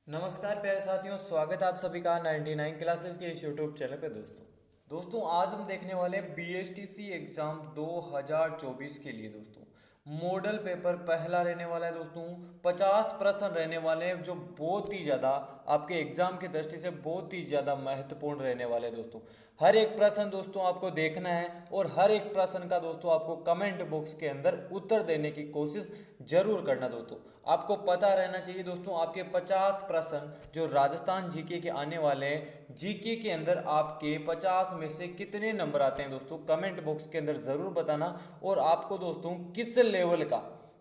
नमस्कार प्यारे साथियों, स्वागत है आप सभी का 99 क्लासेस के इस यूट्यूब चैनल पे। दोस्तों आज हम देखने वाले हैं बीएसटीसी एग्जाम 2024 के लिए। दोस्तों मॉडल पेपर पहला रहने वाला है। दोस्तों 50 प्रश्न रहने वाले हैं, जो बहुत ही ज़्यादा आपके एग्जाम की दृष्टि से बहुत ही ज़्यादा महत्वपूर्ण रहने वाले हैं। दोस्तों हर एक प्रश्न दोस्तों आपको देखना है और हर एक प्रश्न का दोस्तों आपको कमेंट बॉक्स के अंदर उत्तर देने की कोशिश जरूर करना। दोस्तों आपको पता रहना चाहिए दोस्तों, आपके 50 प्रश्न जो राजस्थान जीके के आने वाले हैं, जीके के अंदर आपके 50 में से कितने नंबर आते हैं दोस्तों कमेंट बॉक्स के अंदर ज़रूर बताना। और आपको दोस्तों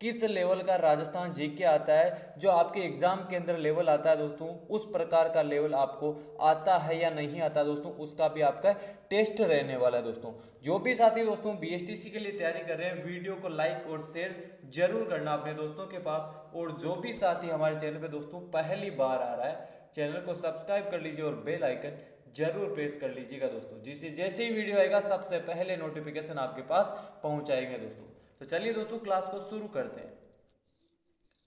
किस लेवल का राजस्थान जीके आता है, जो आपके एग्जाम के अंदर लेवल आता है दोस्तों, उस प्रकार का लेवल आपको आता है या नहीं आता दोस्तों, उसका भी आपका टेस्ट रहने वाला है। दोस्तों जो भी साथी दोस्तों बीएसटीसी के लिए तैयारी कर रहे हैं, वीडियो को लाइक और शेयर जरूर करना अपने दोस्तों के पास। और जो भी साथी हमारे चैनल पे दोस्तों पहली बार आ रहा है, चैनल को सब्सक्राइब कर लीजिए और बेल आइकन जरूर प्रेस कर लीजिएगा दोस्तों, जिससे जैसे ही वीडियो आएगा सबसे पहले नोटिफिकेशन आपके पास पहुंचाएंगे दोस्तों। तो चलिए दोस्तों क्लास को शुरू करते हैं।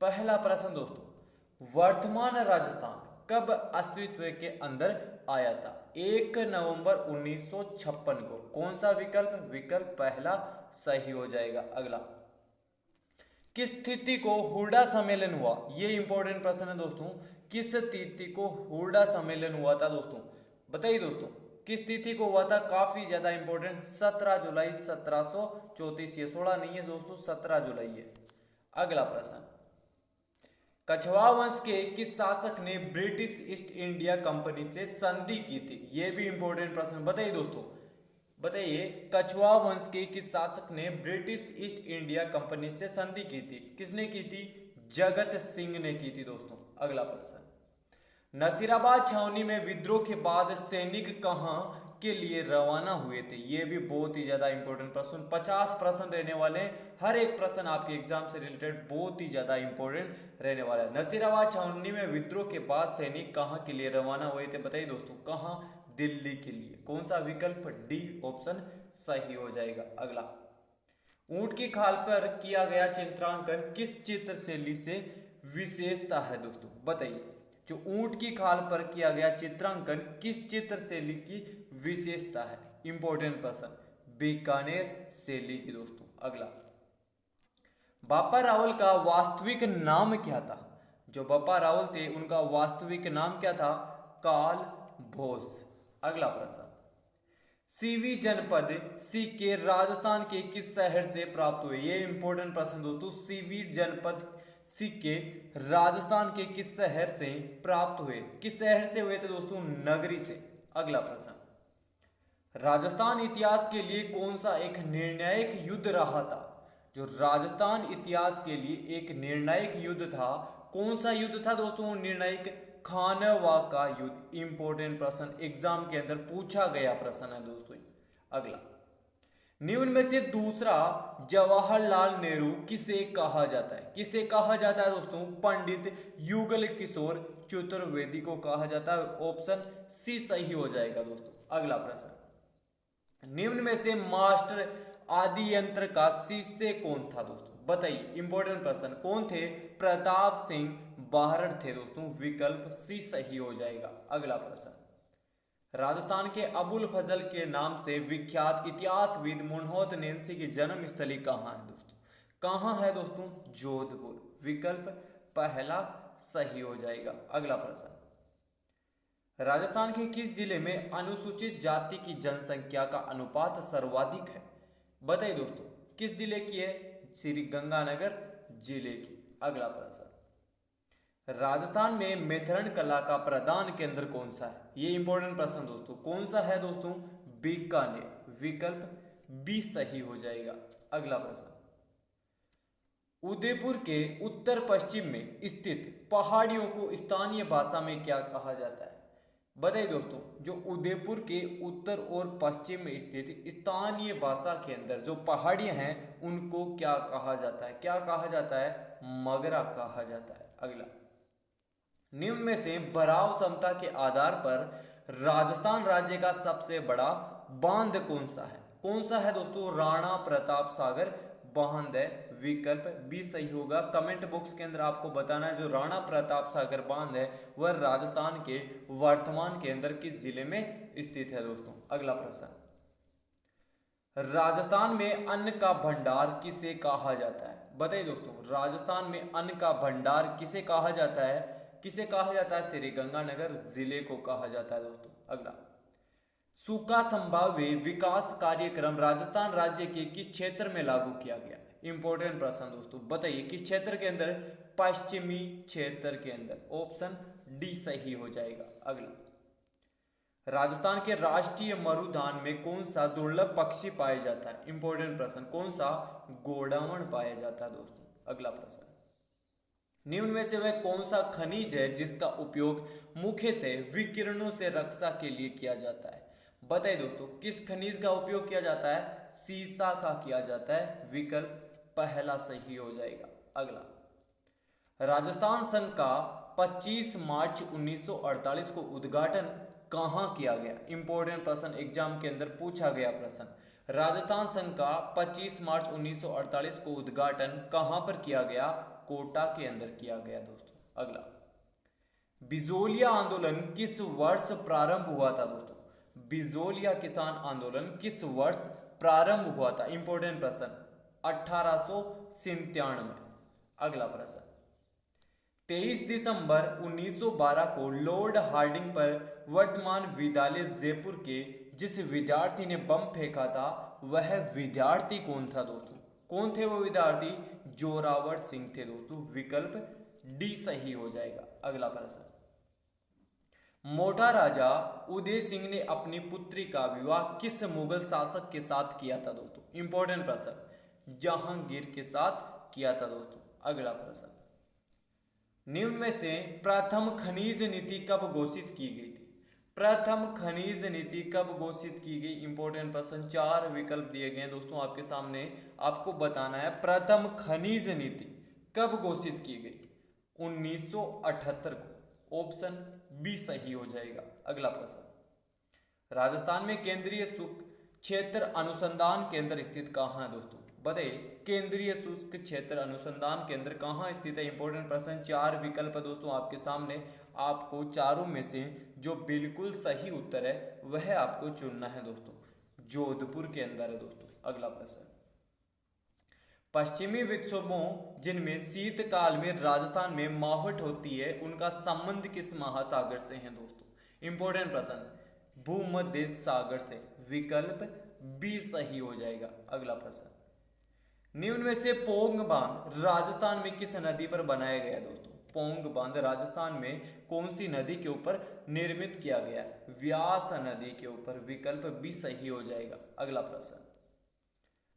पहला प्रश्न दोस्तों, वर्तमान राजस्थान कब अस्तित्व के अंदर आया था? 1 नवंबर 1956 को। कौन सा विकल्प? विकल्प पहला सही हो जाएगा। अगला, किस तिथि को हुड्डा सम्मेलन हुआ? ये इंपॉर्टेंट प्रश्न है दोस्तों। किस तिथि को हुड्डा सम्मेलन हुआ था दोस्तों? बताइए दोस्तों, किस तिथि को हुआ था? काफी ज्यादा इंपॉर्टेंट, 17 जुलाई 1734। ये 16 नहीं है दोस्तों, 17 जुलाई है। अगला प्रश्न, कछवाहा वंश के किस शासक ने ब्रिटिश ईस्ट इंडिया कंपनी से संधि की थी? यह भी इंपॉर्टेंट प्रश्न। बताइए दोस्तों, बताइए कछवाहा वंश के किस शासक ने ब्रिटिश ईस्ट इंडिया कंपनी से संधि की थी? किसने की थी? जगत सिंह ने की थी दोस्तों। अगला प्रश्न, नसीराबाद छावनी में विद्रोह के बाद सैनिक कहां के लिए रवाना हुए थे? ये भी बहुत ही ज्यादा इंपॉर्टेंट प्रश्न। 50 प्रश्न रहने वाले हैं, हर एक प्रश्न आपके एग्जाम से रिलेटेड बहुत ही ज्यादा इंपॉर्टेंट रहने वाला है। नसीराबाद छावनी में विद्रोह के बाद सैनिक कहां के लिए रवाना हुए थे? बताइए दोस्तों, कहां? दिल्ली के लिए। कौन सा विकल्प? डी ऑप्शन सही हो जाएगा। अगला, ऊंट की खाल पर किया गया चित्रांकन किस चित्र शैली से विशेषता है दोस्तों? बताइए, जो ऊंट की खाल पर किया गया चित्रांकन किस चित्र शैली की विशेषता है? इंपॉर्टेंट प्रश्न, बीकानेर शैली की दोस्तों। अगला, बापा रावल का वास्तविक नाम क्या था? जो बापा रावल थे उनका वास्तविक नाम क्या था? काल भोज। अगला प्रश्न, सीवी जनपद सिक्के राजस्थान के किस शहर से प्राप्त हुए? ये इंपॉर्टेंट प्रश्न दोस्तों। सीवी जनपद सिक्के राजस्थान के किस शहर से प्राप्त हुए? किस शहर से हुए थे दोस्तों? नगरी से। अगला प्रश्न, राजस्थान इतिहास के लिए कौन सा एक निर्णायक युद्ध रहा था? जो राजस्थान इतिहास के लिए एक निर्णायक युद्ध था, कौन सा युद्ध था दोस्तों? निर्णायक खानवा का युद्ध। इंपॉर्टेंट प्रश्न, एग्जाम के अंदर पूछा गया प्रश्न है दोस्तों। अगला, निम्न में से दूसरा जवाहरलाल नेहरू किसे कहा जाता है? किसे कहा जाता है दोस्तों? पंडित युगल किशोर चतुर्वेदी को कहा जाता है। ऑप्शन सी सही हो जाएगा दोस्तों। अगला प्रश्न, निम्न में से मास्टर आदि यंत्र का शिष्य कौन था दोस्तों? बताइए, इंपॉर्टेंट प्रश्न। कौन थे? प्रताप सिंह बाहरट थे दोस्तों। विकल्प सी सही हो जाएगा। अगला प्रश्न, राजस्थान के अबुल फजल के नाम से विख्यात इतिहासविद मुनहोत नैंसी की जन्म स्थली कहाँ है दोस्तों? कहाँ है दोस्तों? जोधपुर। विकल्प पहला सही हो जाएगा। अगला प्रश्न, राजस्थान के किस जिले में अनुसूचित जाति की जनसंख्या का अनुपात सर्वाधिक है? बताइए दोस्तों, किस जिले की है? श्री गंगानगर जिले की। अगला प्रश्न, राजस्थान में मैथरन कला का प्रधान केंद्र कौन सा है? ये इंपॉर्टेंट प्रश्न दोस्तों। कौन सा है दोस्तों? बीकानेर। विकल्प बी सही हो जाएगा। अगला प्रश्न, उदयपुर के उत्तर पश्चिम में स्थित पहाड़ियों को स्थानीय भाषा में क्या कहा जाता है? बताइए दोस्तों, जो उदयपुर के उत्तर और पश्चिम में स्थित स्थानीय भाषा के अंदर जो पहाड़ियां हैं उनको क्या कहा जाता है? क्या कहा जाता है? मगरा कहा जाता है। अगला, निम्न में से भराव क्षमता के आधार पर राजस्थान राज्य का सबसे बड़ा बांध कौन सा है? कौन सा है दोस्तों? राणा प्रताप सागर बांध है, विकल्प बी सही होगा। कमेंट बॉक्स के अंदर आपको बताना है जो राणा प्रताप सागर बांध है वह राजस्थान के वर्धमान के अंदर किस जिले में स्थित है दोस्तों। अगला प्रश्न, राजस्थान में अन्न का भंडार किसे कहा जाता है? बताइए दोस्तों, राजस्थान में अन्न का भंडार किसे कहा जाता है? किसे कहा जाता है? श्री गंगानगर जिले को कहा जाता है दोस्तों। अगला, सूखा संभाव्य विकास कार्यक्रम राजस्थान राज्य के किस क्षेत्र में लागू किया गया? इंपॉर्टेंट प्रश्न दोस्तों, बताइए किस क्षेत्र के अंदर? पश्चिमी क्षेत्र के अंदर। ऑप्शन डी सही हो जाएगा। अगला, राजस्थान के राष्ट्रीय मरुधान में कौन सा दुर्लभ पक्षी पाया जाता है? इंपॉर्टेंट प्रश्न, कौन सा? गोडावण पाया जाता है दोस्तों। अगला प्रश्न, निम्न में से वह कौन सा खनिज है जिसका उपयोग मुख्यतः विकिरणों से रक्षा के लिए किया जाता है? बताइए दोस्तों, किस खनिज का उपयोग किया जाता है? सीसा का किया जाता है। विकल्प पहला सही हो जाएगा। अगला, राजस्थान संघ का 25 मार्च 1948 को उद्घाटन कहां किया गया? इंपॉर्टेंट प्रश्न, एग्जाम के अंदर पूछा गया प्रश्न। राजस्थान संघ का 25 मार्च 1948 को उद्घाटन कहां पर किया गया? कोटा के अंदर किया गया दोस्तों। अगला, बिजोलिया आंदोलन किस वर्ष प्रारंभ हुआ था दोस्तों? बिजोलिया किसान आंदोलन किस वर्ष प्रारंभ हुआ था? इंपॉर्टेंट प्रश्न, 1897। अगला प्रश्न, 23 दिसंबर 1912 को लॉर्ड हार्डिंग पर वर्तमान विद्यालय जयपुर के जिस विद्यार्थी ने बम फेंका था वह विद्यार्थी कौन था दोस्तों? कौन थे वो विद्यार्थी? जोरावर सिंह थे दोस्तों। विकल्प डी सही हो जाएगा। अगला प्रश्न, मोटा राजा उदय सिंह ने अपनी पुत्री का विवाह किस मुगल शासक के साथ किया था दोस्तों? इंपॉर्टेंट प्रश्न, जहांगीर के साथ किया था दोस्तों। अगला प्रश्न, निम्न में से प्रथम खनिज नीति कब घोषित की गई थी? प्रथम खनिज नीति कब घोषित की गई? इंपॉर्टेंट प्रश्न, 4 विकल्प दिए गए हैं दोस्तों आपके सामने, आपको बताना है प्रथम खनिज नीति कब घोषित की गई? 1978 को। ऑप्शन बी सही हो जाएगा। अगला प्रश्न, राजस्थान में केंद्रीय शुष्क क्षेत्र अनुसंधान केंद्र स्थित कहां है दोस्तों? बताइए, केंद्रीय शुष्क क्षेत्र अनुसंधान केंद्र कहां स्थित है? इंपॉर्टेंट प्रश्न, 4 विकल्प दोस्तों आपके सामने, आपको चारों में से जो बिल्कुल सही उत्तर है वह आपको चुनना है दोस्तों। जोधपुर के अंदर है दोस्तों। अगला प्रश्न, पश्चिमी विक्षोभों जिनमें शीतकाल में राजस्थान में मावठ होती है उनका संबंध किस महासागर से है दोस्तों? इंपॉर्टेंट प्रश्न, भूमध्य सागर से। विकल्प बी सही हो जाएगा। अगला प्रश्न, निम्न में से पोंग बांध राजस्थान में किस नदी पर बनाया गया दोस्तों? पोंग बांध राजस्थान में कौन सी नदी के ऊपर निर्मित किया गया? व्यास नदी के ऊपर। विकल्प बी सही हो जाएगा। अगला प्रश्न,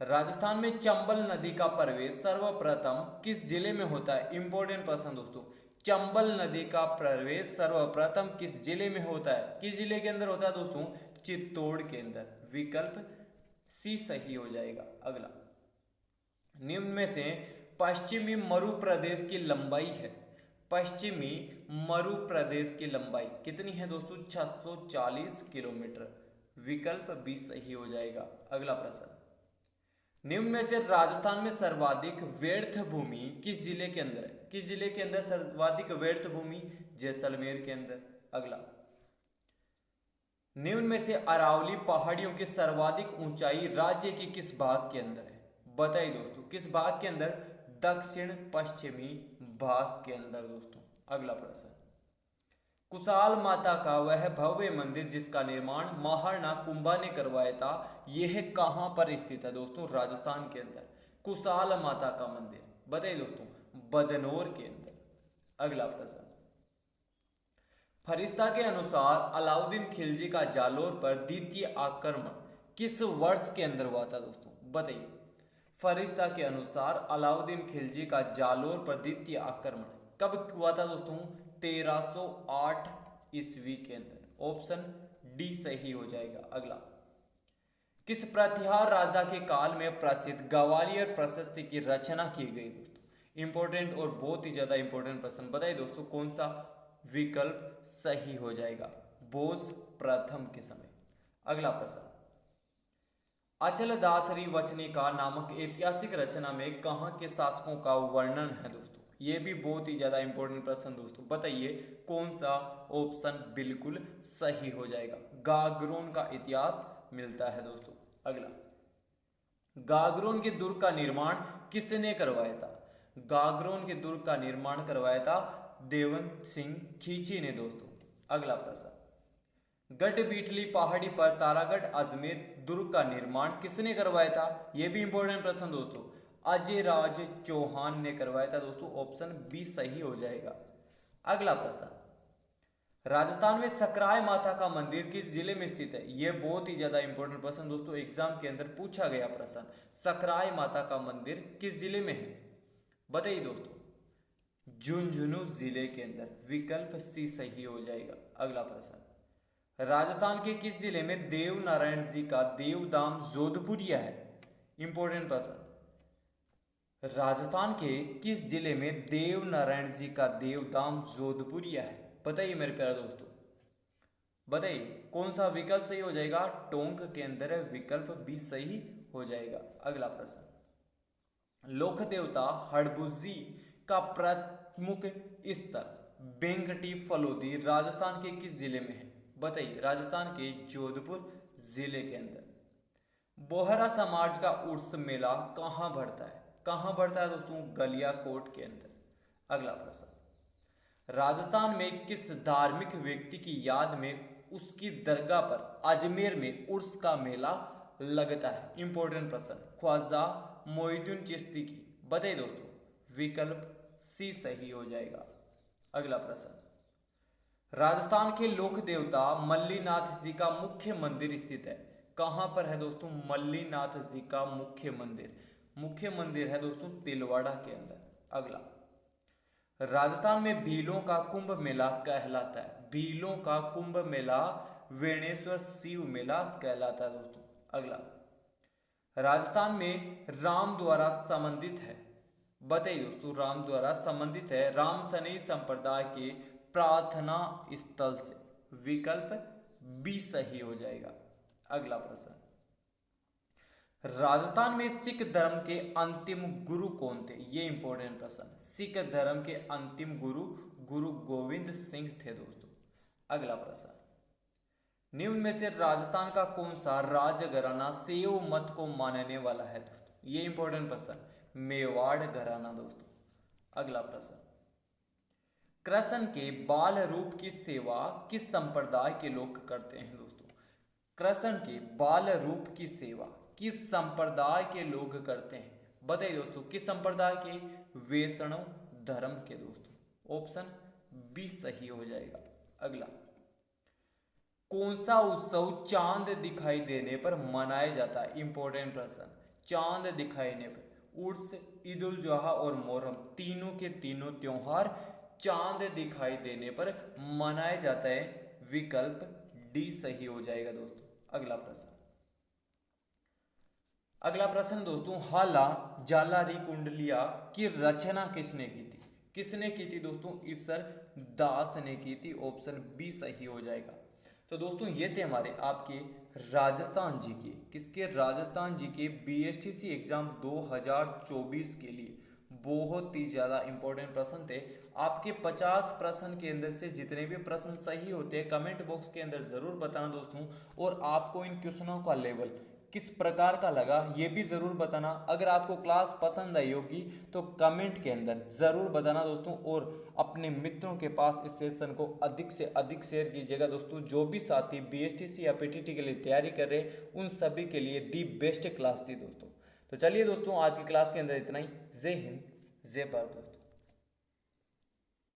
राजस्थान में चंबल नदी का प्रवेश सर्वप्रथम किस जिले में होता है? इंपॉर्टेंट प्रश्न दोस्तों, चंबल नदी का प्रवेश सर्वप्रथम किस जिले में होता है? किस जिले के अंदर होता है दोस्तों? चित्तौड़ के अंदर। विकल्प सी सही हो जाएगा। अगला, निम्न में से पश्चिमी मरु प्रदेश की लंबाई है, पश्चिमी मरु प्रदेश की लंबाई कितनी है दोस्तों? 640 किलोमीटर। विकल्प बी सही हो जाएगा। अगला प्रश्न, निम्न में से राजस्थान में सर्वाधिक व्यर्थ भूमि किस जिले के अंदर है? किस जिले के अंदर सर्वाधिक व्यर्थ भूमि? जैसलमेर के अंदर। अगला, निम्न में से अरावली पहाड़ियों की सर्वाधिक ऊंचाई राज्य के किस भाग के अंदर है? बताइए दोस्तों, किस भाग के अंदर? दक्षिण पश्चिमी भाग के अंदर दोस्तों। अगला प्रश्न, कुशाल माता का वह भव्य मंदिर जिसका निर्माण महाराणा कुंभा ने करवाया था यह कहां पर स्थित है दोस्तों? राजस्थान के अंदर। कुशाल माता का मंदिर, बताइए दोस्तों, बदनौर के अंदर। अगला प्रश्न, फरिश्ता के अनुसार अलाउद्दीन खिलजी का जालोर पर द्वितीय आक्रमण किस वर्ष के अंदर हुआ था दोस्तों? बताइए, फरिश्ता के अनुसार अलाउद्दीन खिलजी का जालोर पर द्वितीय आक्रमण कब हुआ था दोस्तों? 1308 ईस्वी के अंदर। ऑप्शन डी सही हो जाएगा। अगला, किस प्रतिहार राजा के काल में प्रसिद्ध ग्वालियर प्रशस्ति की रचना की गई दोस्तों? इंपॉर्टेंट और बहुत ही ज्यादा इंपॉर्टेंट प्रश्न, बताइए दोस्तों कौन सा? विकल्प सही हो जाएगा, भोज प्रथम के समय। अगला प्रश्न, अचल दासरी वचनिका नामक ऐतिहासिक रचना में कहाँ के शासकों का वर्णन है दोस्तों? ये भी बहुत ही ज्यादा इंपॉर्टेंट प्रश्न दोस्तों। बताइए कौन सा ऑप्शन बिल्कुल सही हो जाएगा? गागरोन का इतिहास मिलता है दोस्तों। अगला, गागरोन के दुर्ग का निर्माण किसने करवाया था? गागरोन के दुर्ग का निर्माण करवाया था देवंत सिंह खींची ने दोस्तों। अगला प्रश्न, गढ़बीटली पहाड़ी पर तारागढ़ अजमेर दुर्ग का निर्माण किसने करवाया था? यह भी इंपॉर्टेंट प्रश्न दोस्तों। अजय राज चौहान ने करवाया था दोस्तों। ऑप्शन बी सही हो जाएगा। अगला प्रश्न, राजस्थान में सकराय माता का मंदिर किस जिले में स्थित है? यह बहुत ही ज्यादा इंपॉर्टेंट प्रश्न दोस्तों, एग्जाम के अंदर पूछा गया प्रश्न। सकराय माता का मंदिर किस जिले में है? बताइए दोस्तों। झुंझुनू जिले के अंदर। विकल्प सी सही हो जाएगा। अगला प्रश्न, राजस्थान के किस जिले में देव नारायण जी का देवधाम जोधपुरिया है? इंपॉर्टेंट प्रश्न। राजस्थान के किस जिले में देव नारायण जी का देवधाम जोधपुरिया है? बताइए मेरे प्यारे दोस्तों, बताइए कौन सा विकल्प सही हो जाएगा? टोंक के अंदर है। विकल्प बी सही हो जाएगा। अगला प्रश्न, लोक देवता हड़बुज्जी का प्रमुख स्थल बेंगटी फलोदी राजस्थान के किस जिले में है? बताइए। राजस्थान के जोधपुर जिले के अंदर। बोहरा समाज का उर्स मेला कहाँ बढ़ता है? कहाँ बढ़ता है दोस्तों? गलियाकोट के अंदर। अगला प्रश्न, राजस्थान में किस धार्मिक व्यक्ति की याद में उसकी दरगाह पर अजमेर में उर्स का मेला लगता है? इंपॉर्टेंट प्रश्न। ख्वाजा मोइनुद्दीन चिश्ती की। बताइए दोस्तों। विकल्प सी सही हो जाएगा। अगला प्रश्न, राजस्थान के लोक देवता मल्लीनाथ जी का मुख्य मंदिर स्थित है कहां पर है दोस्तों? मल्लीनाथ जी का मुख्य मंदिर, मुख्य मंदिर है दोस्तों तिलवाड़ा के अंदर। अगला, राजस्थान में भीलों का कुंभ मेला कहलाता है। भीलों का कुंभ मेला वेणेश्वर शिव मेला कहलाता है दोस्तों। अगला, राजस्थान में राम द्वारा संबंधित है। बताइए दोस्तों। राम द्वारा संबंधित है राम सनई संप्रदाय के प्रार्थना स्थल से। विकल्प बी सही हो जाएगा। अगला प्रश्न, राजस्थान में सिख धर्म के अंतिम गुरु कौन थे? ये इंपॉर्टेंट प्रश्न। सिख धर्म के अंतिम गुरु गुरु गोविंद सिंह थे दोस्तों। अगला प्रश्न, निम्न में से राजस्थान का कौन सा राजघराना सेव मत को मानने वाला है दोस्तों? ये इंपॉर्टेंट प्रश्न। मेवाड़ घराना दोस्तों। अगला प्रश्न, कृष्ण के बाल रूप की सेवा किस संप्रदाय के लोग करते हैं दोस्तों? कृष्ण के बाल रूप की सेवा किस संप्रदाय के लोग करते हैं? बताइए दोस्तों। किस संप्रदाय के? वैष्णव धर्म के दोस्तों। ऑप्शन बी सही हो जाएगा। अगला, कौन सा उत्सव चांद दिखाई देने पर मनाया जाता है? इंपॉर्टेंट प्रश्न। चांद दिखाई देने पर उर्स, ईद उल जुहा और मोहर्रम तीनों के तीनों त्योहार चांद दिखाई देने पर मनाया जाता है। विकल्प डी सही हो जाएगा दोस्तों। अगला प्रश्न, अगला प्रश्न दोस्तों, हाला जालारी कुंडलिया की रचना किसने की थी? किसने की थी दोस्तों? ईसर दास ने की थी। ऑप्शन बी सही हो जाएगा। तो दोस्तों ये थे हमारे आपके राजस्थान जी के, किसके? राजस्थान जी के बीएसटीसी एग्जाम 2024 के लिए बहुत ही ज़्यादा इंपॉर्टेंट प्रश्न थे। आपके 50 प्रश्न के अंदर से जितने भी प्रश्न सही होते हैं कमेंट बॉक्स के अंदर ज़रूर बताना दोस्तों। और आपको इन क्वेश्चनों का लेवल किस प्रकार का लगा ये भी ज़रूर बताना। अगर आपको क्लास पसंद आई होगी तो कमेंट के अंदर ज़रूर बताना दोस्तों। और अपने मित्रों के पास इस सेशन को अधिक से अधिक शेयर कीजिएगा दोस्तों। जो भी साथी बीएसटीसी या पीटीटी के लिए तैयारी कर रहे हैं उन सभी के लिए दी बेस्ट क्लास थी दोस्तों। तो चलिए दोस्तों आज की क्लास के अंदर इतना ही। जय हिंद, जय भारत दोस्तों।